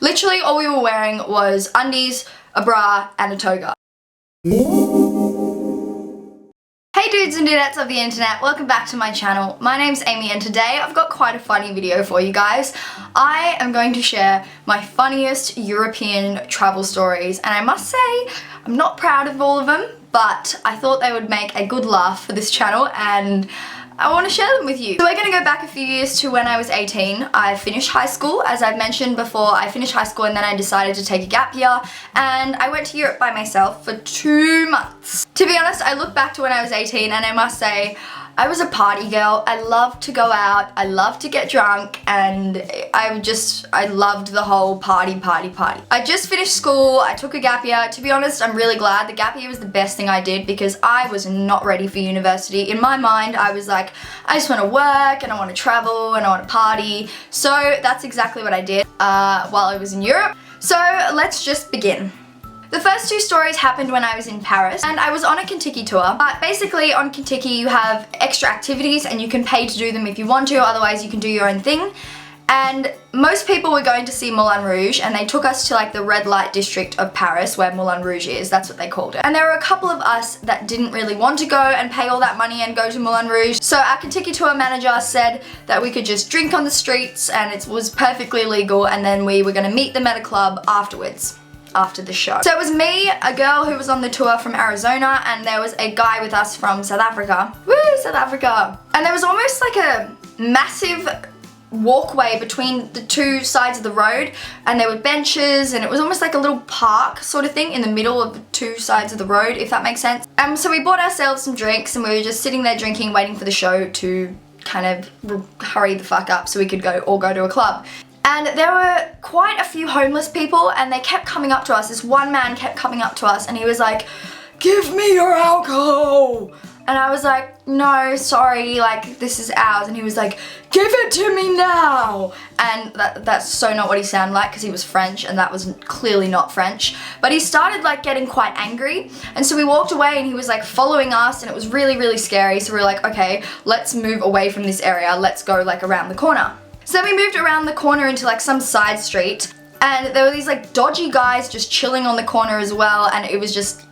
Literally all we were wearing was undies, a bra, and a toga. Hey dudes and dudettes of the internet, welcome back to my channel. My name's Amy and today I've got quite a funny video for you guys. I am going to share my funniest European travel stories, and I must say I'm not proud of all of them, but I thought they would make a good laugh for this channel and I want to share them with you. So we're going to go back a few years to when I was 18. I finished high school, as I've mentioned before. I finished high school and then I decided to take a gap year and I went to Europe by myself for 2 months. To be honest, I look back to when I was 18 and I must say I was a party girl. I loved to go out, I loved to get drunk, and I loved the whole party. I just finished school, I took a gap year. To be honest, I'm really glad. The gap year was the best thing I did because I was not ready for university. In my mind, I was like, I just want to work and I want to travel and I want to party. So that's exactly what I did while I was in Europe. So let's just begin. The first two stories happened when I was in Paris and I was on a Kentucky tour. But basically on Kentucky you have extra activities and you can pay to do them if you want to, otherwise you can do your own thing. And most people were going to see Moulin Rouge and they took us to like the red light district of Paris where Moulin Rouge is, that's what they called it. And there were a couple of us that didn't really want to go and pay all that money and go to Moulin Rouge. So our Kentucky tour manager said that we could just drink on the streets and it was perfectly legal, and then we were going to meet them at a club afterwards. After the show. So it was me, a girl who was on the tour from Arizona, and there was a guy with us from South Africa. Woo, South Africa! And there was almost like a massive walkway between the two sides of the road, and there were benches, and it was almost like a little park sort of thing in the middle of the two sides of the road, if that makes sense. So we bought ourselves some drinks and we were just sitting there drinking, waiting for the show to kind of hurry the fuck up so we could all go to a club. And there were quite a few homeless people and they kept coming up to us. This one man kept coming up to us and he was like, "Give me your alcohol!" And I was like, "No, sorry, like this is ours." And he was like, "Give it to me now!" And that's so not what he sounded like because he was French and that was clearly not French. But he started like getting quite angry, and so we walked away and he was like following us and it was really scary. So we were like, okay, let's move away from this area, let's go like around the corner. So then we moved around the corner into like some side street and there were these like dodgy guys just chilling on the corner as well, and it was just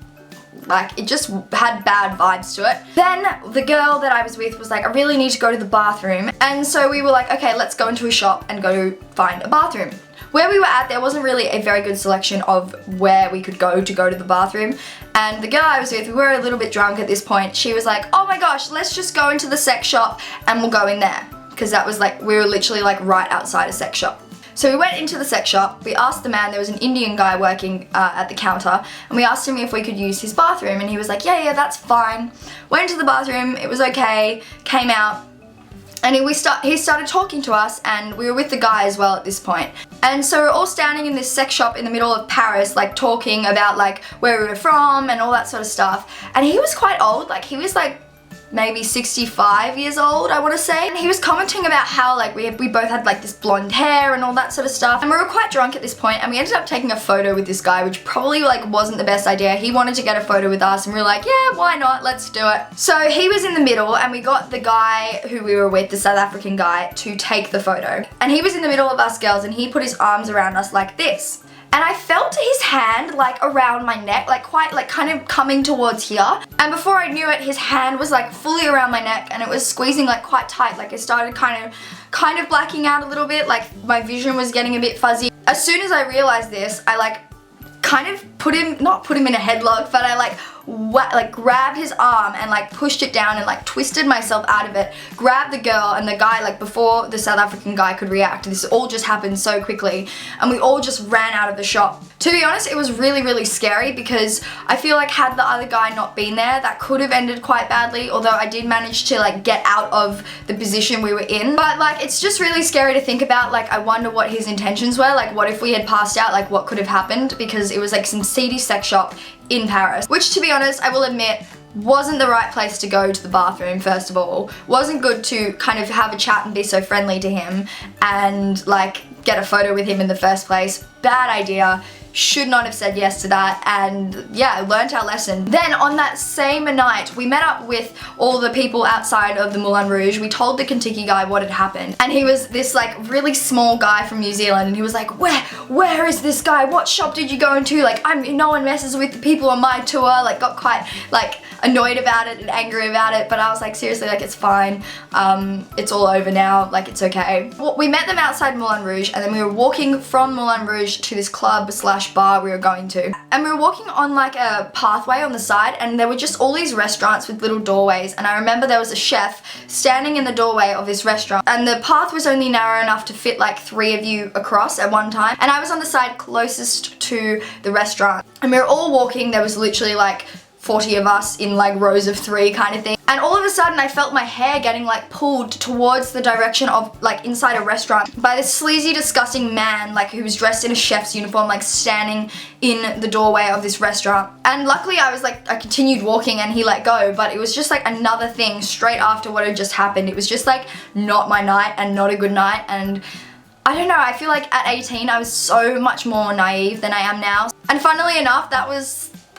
like, it just had bad vibes to it. Then the girl that I was with was like, "I really need to go to the bathroom." And so we were like, okay, let's go into a shop and go find a bathroom. Where we were at, there wasn't really a very good selection of where we could go to the bathroom. And the girl I was with, we were a little bit drunk at this point, she was like, "Oh my gosh, let's just go into the sex shop and we'll go in there." Because that was like, we were literally like right outside a sex shop. So we went into the sex shop, we asked the man, there was an Indian guy working at the counter, and we asked him if we could use his bathroom, and he was like, yeah, that's fine. Went into the bathroom, it was okay, came out, and he started talking to us, and we were with the guy as well at this point. And so we're all standing in this sex shop in the middle of Paris, like talking about like where we were from and all that sort of stuff. And he was quite old, like he was like maybe 65 years old, I want to say. And he was commenting about how like we both had like this blonde hair and all that sort of stuff. And we were quite drunk at this point and we ended up taking a photo with this guy, which probably like wasn't the best idea. He wanted to get a photo with us and we were like, yeah, why not, let's do it. So he was in the middle and we got the guy who we were with, the South African guy, to take the photo. And he was in the middle of us girls and he put his arms around us like this. And I felt his hand like around my neck, like quite like kind of coming towards here. And before I knew it, his hand was like fully around my neck and it was squeezing like quite tight. Like it started kind of blacking out a little bit, like my vision was getting a bit fuzzy. As soon as I realized this, I like kind of not put him in a headlock, but I like grabbed his arm and like pushed it down and like twisted myself out of it, grabbed the girl and the guy, like before the South African guy could react. This all just happened so quickly and we all just ran out of the shop. To be honest, it was really scary because I feel like had the other guy not been there, that could have ended quite badly, although I did manage to like get out of the position we were in. But like it's just really scary to think about. Like I wonder what his intentions were, like what if we had passed out, like what could have happened, because it was like some seedy sex shop in Paris, which to be honest, I will admit, wasn't the right place to go to the bathroom. First of all, wasn't good to kind of have a chat and be so friendly to him and like get a photo with him in the first place. Bad idea. should not have said yes to that, and yeah, learned our lesson. Then on that same night, we met up with all the people outside of the Moulin Rouge. We told the Kentucky guy what had happened, and he was this like really small guy from New Zealand, and he was like, where is this guy? What shop did you go into? Like, no one messes with the people on my tour. Like, got quite like annoyed about it and angry about it, but I was like, seriously, like, it's fine. It's all over now, like, it's okay. Well, we met them outside Moulin Rouge, and then we were walking from Moulin Rouge to this club slash bar we were going to, and we were walking on like a pathway on the side, and there were just all these restaurants with little doorways, and I remember there was a chef standing in the doorway of this restaurant, and the path was only narrow enough to fit like 3 of you across at one time, and I was on the side closest to the restaurant, and we were all walking. There was literally like 40 of us in like rows of 3 kind of thing. And all of a sudden I felt my hair getting like pulled towards the direction of like inside a restaurant by this sleazy, disgusting man like who was dressed in a chef's uniform, like standing in the doorway of this restaurant. And luckily I continued walking and he let go, but it was just like another thing straight after what had just happened. It was just like not my night and not a good night, and I don't know, I feel like at 18 I was so much more naive than I am now. And funnily enough,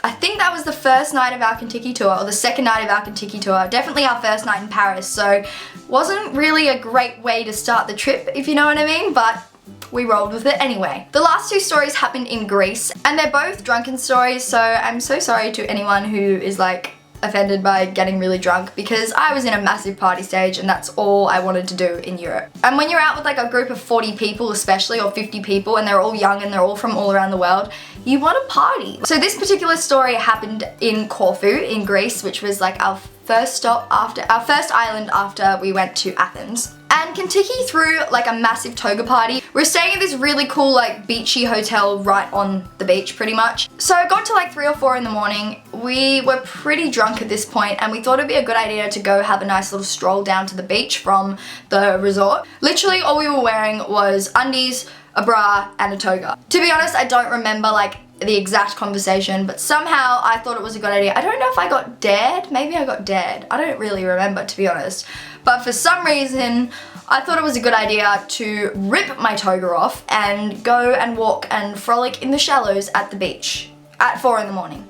I think that was the first night of our Kentucky tour, or the second night of our Kentucky tour. Definitely our first night in Paris, so wasn't really a great way to start the trip, if you know what I mean, but we rolled with it anyway. The last 2 stories happened in Greece, and they're both drunken stories, so I'm so sorry to anyone who is like offended by getting really drunk, because I was in a massive party stage and that's all I wanted to do in Europe. And when you're out with like a group of 40 people especially, or 50 people, and they're all young and they're all from all around the world, you want to party. So this particular story happened in Corfu in Greece, which was like our first island after we went to Athens. And Kentucky threw like a massive toga party. We're staying at this really cool like beachy hotel right on the beach pretty much. So it got to like 3 or 4 in the morning. We were pretty drunk at this point, and we thought it'd be a good idea to go have a nice little stroll down to the beach from the resort. Literally all we were wearing was undies, a bra, and a toga. To be honest, I don't remember like the exact conversation, but somehow I thought it was a good idea. I don't know if I got dared. Maybe I got dared. I don't really remember, to be honest. But for some reason, I thought it was a good idea to rip my toga off and go and walk and frolic in the shallows at the beach at 4 in the morning.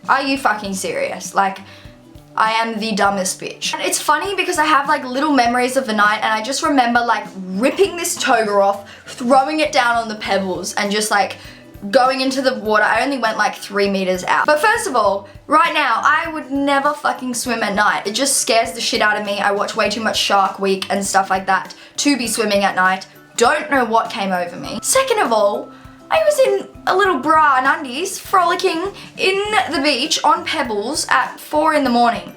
Are you fucking serious? Like, I am the dumbest bitch. And it's funny because I have like little memories of the night, and I just remember like ripping this toga off, throwing it down on the pebbles, and just like going into the water. I only went like 3 meters out. But first of all, right now, I would never fucking swim at night. It just scares the shit out of me. I watch way too much Shark Week and stuff like that to be swimming at night. Don't know what came over me. Second of all, I was in a little bra and undies frolicking in the beach on pebbles at 4 in the morning.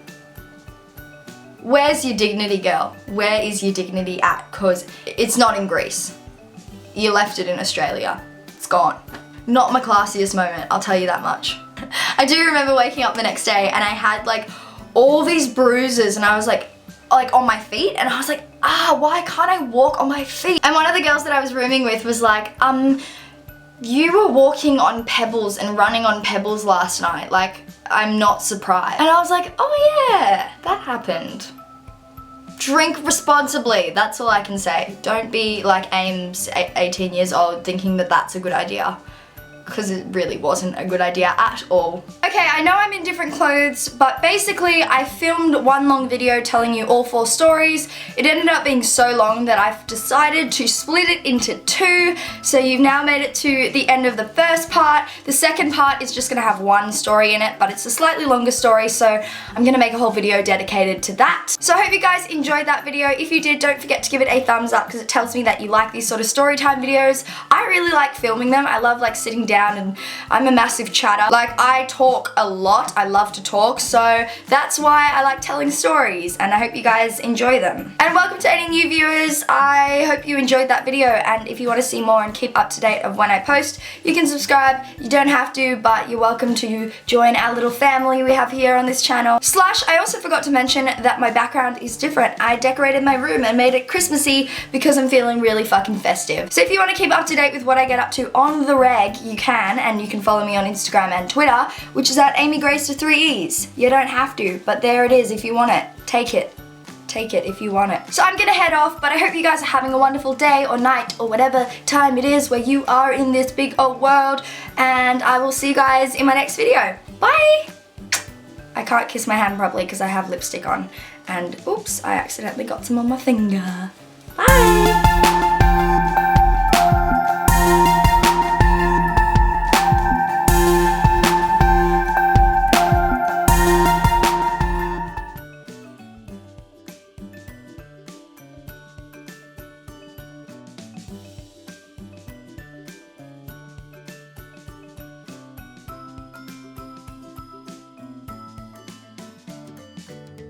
Where's your dignity, girl? Where is your dignity at? Cause it's not in Greece. You left it in Australia. It's gone. Not my classiest moment, I'll tell you that much. I do remember waking up the next day and I had like all these bruises, and I was like on my feet, and I was like, why can't I walk on my feet? And one of the girls that I was rooming with was like, you were walking on pebbles and running on pebbles last night, like, I'm not surprised. And I was like, oh yeah, that happened. Drink responsibly, that's all I can say. Don't be like Ames, 18 years old, thinking that that's a good idea, because it really wasn't a good idea at all. Okay, I know I'm in different clothes, but basically I filmed one long video telling you all 4 stories. It ended up being so long that I've decided to split it into 2, so you've now made it to the end of the first part. The second part is just gonna have 1 story in it, but it's a slightly longer story, so I'm gonna make a whole video dedicated to that. So I hope you guys enjoyed that video. If you did, don't forget to give it a thumbs up, because it tells me that you like these sort of story time videos. I really like filming them. I love like sitting down, and I'm a massive chatter. Like, I talk a lot. I love to talk, so that's why I like telling stories, and I hope you guys enjoy them. And welcome to any new viewers. I hope you enjoyed that video, and if you want to see more and keep up to date of when I post, you can subscribe. You don't have to, but you're welcome to join our little family we have here on this channel. I also forgot to mention that my background is different. I decorated my room and made it Christmassy because I'm feeling really fucking festive. So if you want to keep up to date with what I get up to on the reg, you can, and you can follow me on Instagram and Twitter, which is at Amy Grace with 3 E's. You don't have to, but there it is if you want it. Take it. take it if you want it. So I'm gonna head off, but I hope you guys are having a wonderful day or night or whatever time it is where you are in this big old world, and I will see you guys in my next video. Bye! I can't kiss my hand properly because I have lipstick on, and oops, I accidentally got some on my finger. Bye!